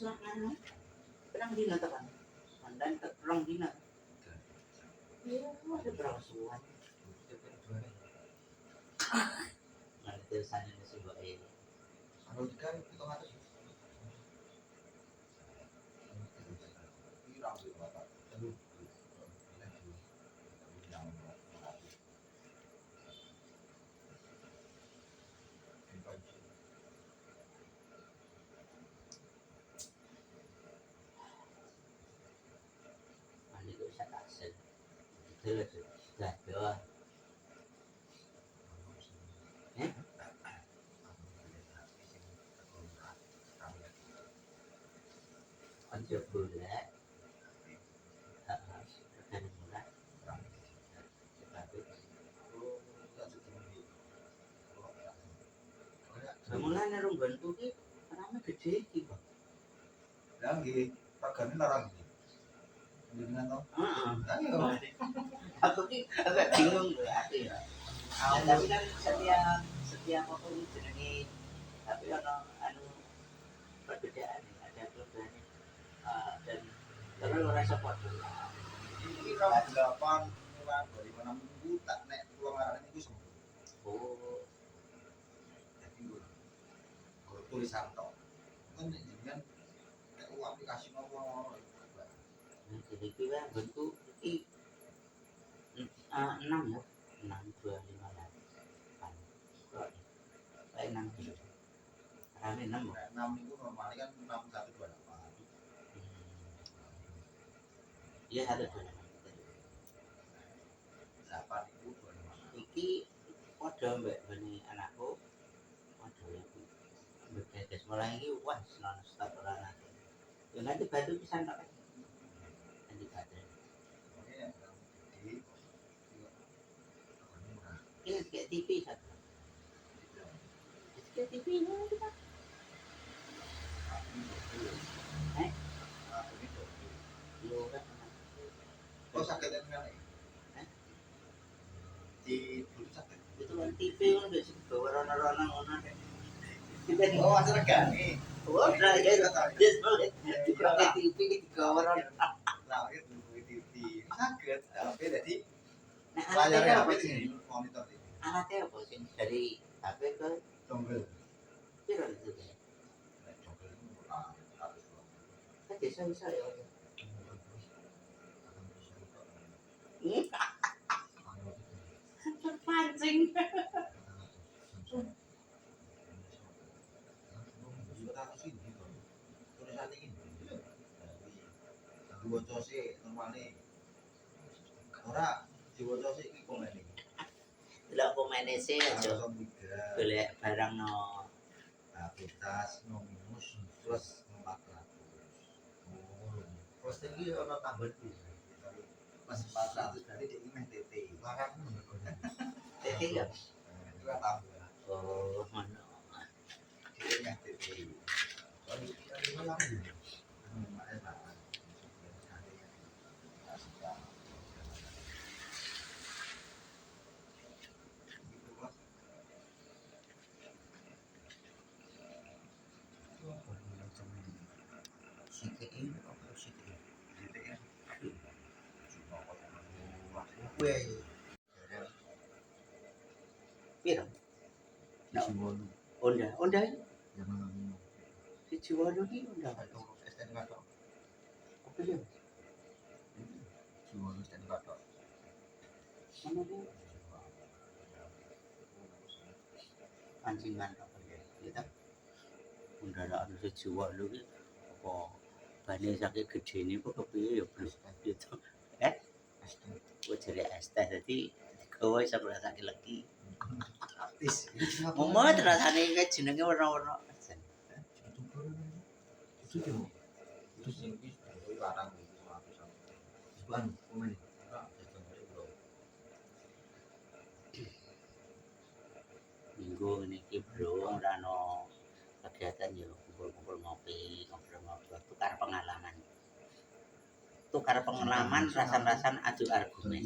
lah anu. Perang dina to kan. Mandan perang dina. Iya, ada perang suwan. Nah, terusannya nasi mbak ini. Anu kan kita ngatur. Itu bisa kasih. Itu sudah doa. Ojo golek. Rekan murah. Bangunan rong bantu ki rame gede iki, Bang. Lah nggih, pagane larang iki. Dengan to? Heeh. Aku ki agak bingung lho ati ya. Tapi kan setiap apa ini jenenge tapi ono anu perbedaan ada perubahan dan terus ora iso padha. Iki rawat 8 mulai 5 minggu tak nek pulang arane niku sembuh. Oh, Jadi tulisan tok. Kan jenengan nek aplikasi ngono jadi ki wae bentuk iki 6 ya. 6258. Kayak 6 kilo. Rame 6 ya. 6 niku normalnya kan 6128. Iya ada tuh. 8 niku 25. Iki padha mbek bani anakku. Padha iki. Bedes mulai iki wah non-stop ora nate. Yo nanti batu pisan tok. Nanti batu. Ini kayak TV satu. Kayak TV ini kita. Yo kan. Oh sakit kan nek. Di sakit. Itu kan TV kan biasa bawa rona-rona ngono deh. Kita di Oh asal gani. oh nah ya yes boleh. Pakai TV digawa rona. Lah itu di sakit. Tapi jadi Nah, layarnya alatnya apa apa sih? sih monitor ini? Alatnya apa sih? Dari HP ke Dongle. piro itu ya? Nek dongle itu murah, harus loh. Kan bisa ya. Terpancing. Diwaca sih normale. Ora diwaca sih iki komene. Delok komene sih aja. Golek barang no. Apitas nomus terus 400. Terus iki ana tambahan iki. Pas 400 berarti dia meh TT. Larang TT ya? Itu kan tambah. Oh, mana? Dia meh TT. Soalnya kita larang. Piro? Onda. Si Ciwado ki onda. Apa dia? Mana dia? Pancingan apa dia? Kita kendaraan si Ciwado ki apa bane sakit gede ini kok kepiye ya bro gitu. Gue jadi ST jadi gue bisa merasakan lagi. Mau terasane kayak jenenge warna-warna. Itu sing wis larang iki 100. Sebulan komen. Minggu ini bro ora ono kegiatan yo kumpul-kumpul ngopi, ngobrol-ngobrol, tukar pengalaman, rasan-rasan adu argumen.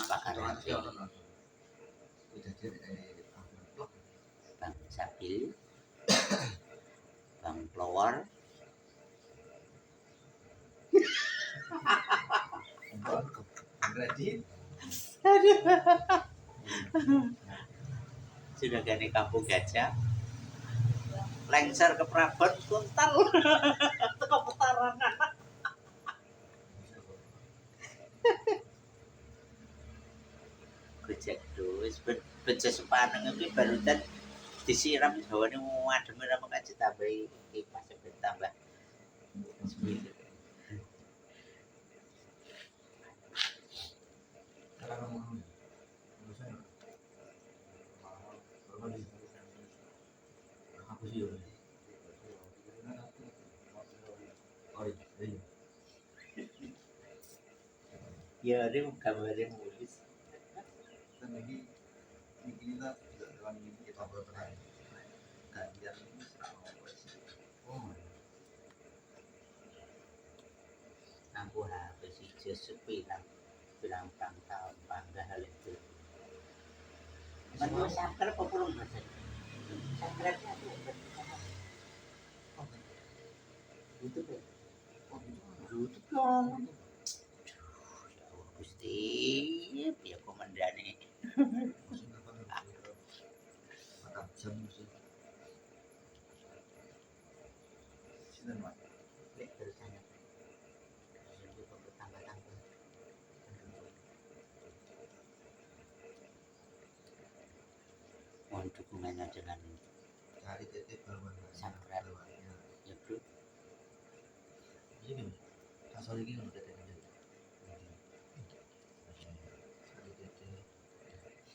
Pakar Tapi ono nonton. Udah jadi Bang Sabil, Bang Plowor, Berarti sudah gani kampung gajah, lengser ke Prabon, kuntal, teko petarangan. Gojek terus, bejo sepaneng itu barusan disiram hawane adem ora mung aja tambahi kipas tambah seminggu. Ya, ini gambarnya mulus. dan lagi ini kita juga dalam ini kita berperan ganjar ini sama oh Aku habis hijau sepilang tahun bangga hal itu. Kan sakral apa belum mas? Sakralnya tuh YouTube ya? YouTube dong. Gusti, ya komandane. Lek terusannya. Mohon dukungannya dengan cari titik sakral. Ya bro. Ini asal ini udah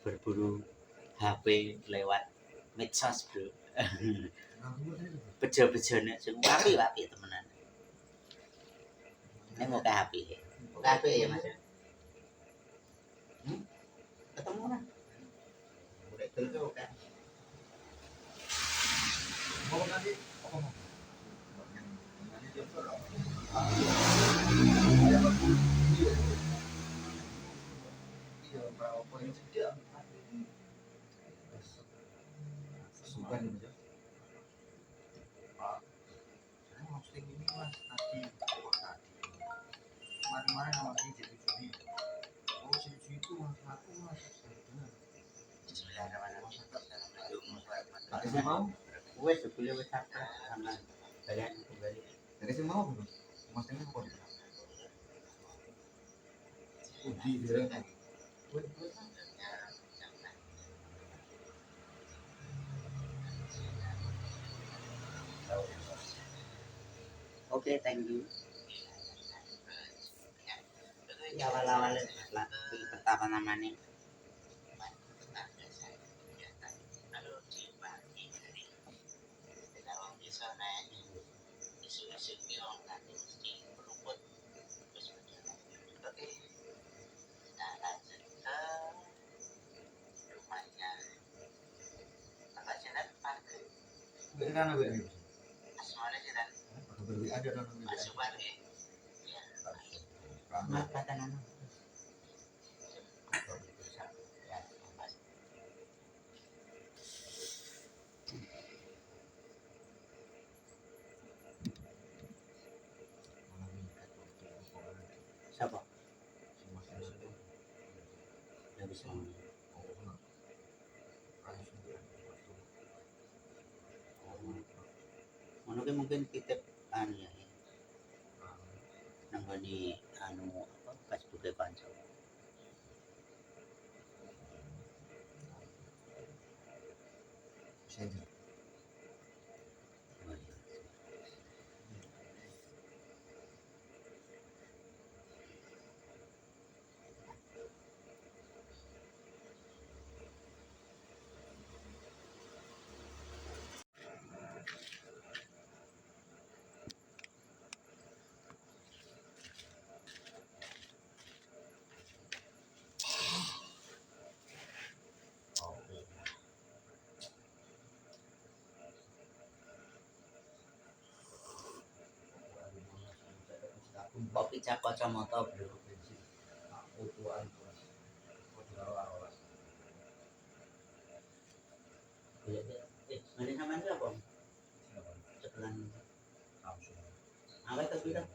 Berburu HP lewat medsos bro. Bejo-bejone sing wapi-wapi temenan. Ini mau ke HP. Ke HP ya mas? Ketemu lah. Udah dulu kan. mau nanti apa mau iya berapa yang tidak suka nih mas saya mau posting ini mas tadi kemarin sama dia jadi judi oh jadi itu mas aku mas ada yang mau Wes sebelum wes sakral sama kalian kembali. ada yang mau belum mas ini apa uji dia Oke, thank you. Ya awal-awal lah pertama namanya. Bagaimana begini? Beri ada dan Mas kata nama. Siapa? Tidak bisa. Mungkin kita anu ya. Nanggani anu apa Facebook kanca. Saya Kopi Cak Kacamata bro. Mana sama dia apa? Sekarang awet tapi dah.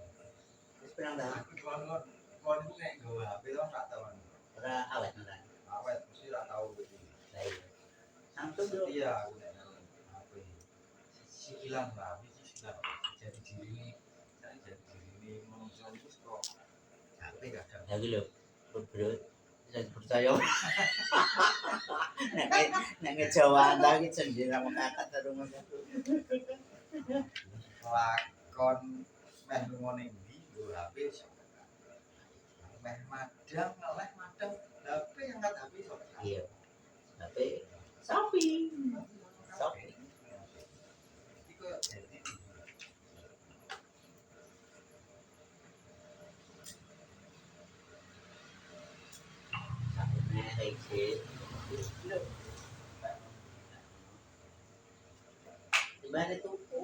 Sekarang dah. Kon itu kayak gue HP itu nggak tahu. Ora awet nara. Awet mesti nggak tahu gitu. Baik. Samsung dulu. Iya, aku nanya HP. Si hilang lah, si hilang. Jadi diri ini, saya jadi diri ini manusia itu kok HP gak ada. Lagi lo. Bro. Saya percaya. Nek ngejawaan lagi sendiri sama kakak terus. Lakon meh ngomong ini, gue HP meh madang, ngeleh madang, HP yang nggak HP so. Iya. Tapi shopping. Shopping. Itu jadi Shoppingnya exit. Di mana tuku?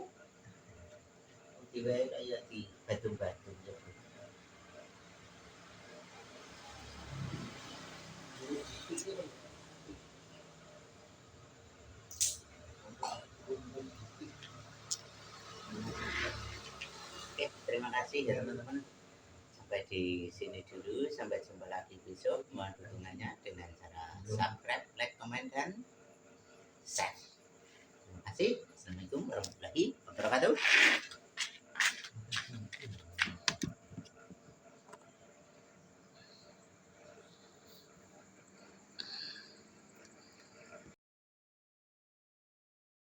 Di mana kayak di batu-batu. Oke, terima kasih ya teman-teman. Sampai di sini dulu. Sampai jumpa lagi besok. Mohon dukungannya dengan cara subscribe, like, comment, dan share. Terima kasih. Assalamualaikum warahmatullahi wabarakatuh.